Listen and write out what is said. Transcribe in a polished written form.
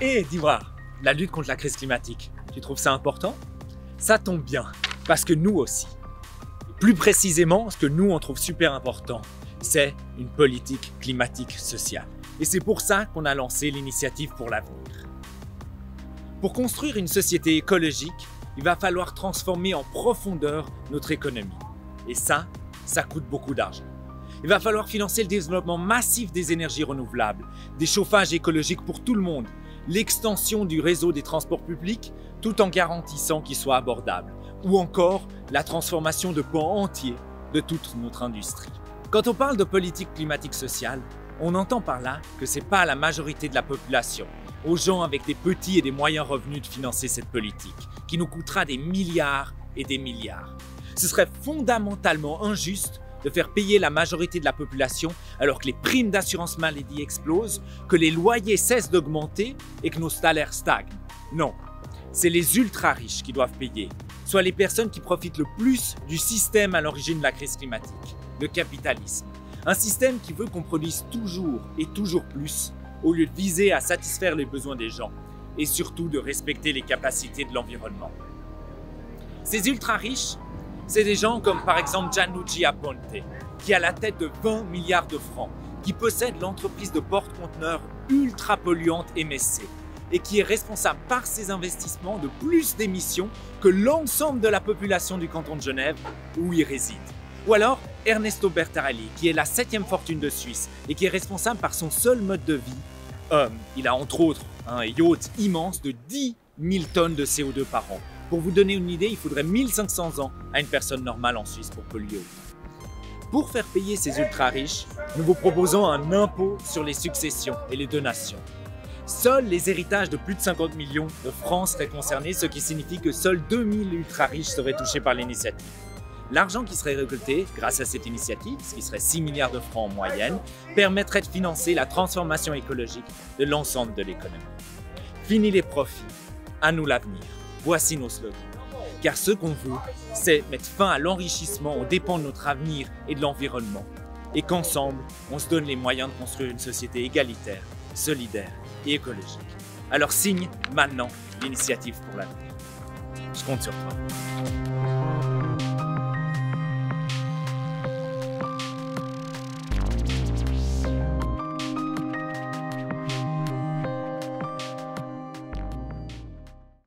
Et dis-moi, la lutte contre la crise climatique, tu trouves ça important? Ça tombe bien, parce que nous aussi. Plus précisément, ce que nous on trouve super important, c'est une politique climatique sociale. Et c'est pour ça qu'on a lancé l'initiative pour l'avenir. Pour construire une société écologique, il va falloir transformer en profondeur notre économie. Et ça coûte beaucoup d'argent. Il va falloir financer le développement massif des énergies renouvelables, des chauffages écologiques pour tout le monde, l'extension du réseau des transports publics tout en garantissant qu'il soit abordable, ou encore la transformation de pans entiers de toute notre industrie. Quand on parle de politique climatique sociale, on entend par là que ce n'est pas à la majorité de la population, aux gens avec des petits et des moyens revenus de financer cette politique, qui nous coûtera des milliards et des milliards. Ce serait fondamentalement injuste de faire payer la majorité de la population alors que les primes d'assurance maladie explosent, que les loyers cessent d'augmenter et que nos salaires stagnent. Non, c'est les ultra-riches qui doivent payer, soit les personnes qui profitent le plus du système à l'origine de la crise climatique, le capitalisme. Un système qui veut qu'on produise toujours et toujours plus au lieu de viser à satisfaire les besoins des gens et surtout de respecter les capacités de l'environnement. Ces ultra-riches, c'est des gens comme par exemple Gianluigi Aponte, qui a la tête de 20 milliards de francs, qui possède l'entreprise de porte-conteneurs ultra polluante MSC et qui est responsable par ses investissements de plus d'émissions que l'ensemble de la population du canton de Genève où il réside. Ou alors Ernesto Bertarelli, qui est la 7e fortune de Suisse et qui est responsable par son seul mode de vie. Il a entre autres un yacht immense de 10 000 tonnes de CO2 par an. Pour vous donner une idée, il faudrait 1500 ans à une personne normale en Suisse pour polluer autant. Pour faire payer ces ultra-riches, nous vous proposons un impôt sur les successions et les donations. Seuls les héritages de plus de 50 millions de francs seraient concernés, ce qui signifie que seuls 2000 ultra-riches seraient touchés par l'initiative. L'argent qui serait récolté grâce à cette initiative, ce qui serait 6 milliards de francs en moyenne, permettrait de financer la transformation écologique de l'ensemble de l'économie. Fini les profits, à nous l'avenir. Voici nos slogans. Car ce qu'on veut, c'est mettre fin à l'enrichissement aux dépens de notre avenir et de l'environnement. Et qu'ensemble, on se donne les moyens de construire une société égalitaire, solidaire et écologique. Alors signe maintenant l'initiative pour l'avenir. Je compte sur toi.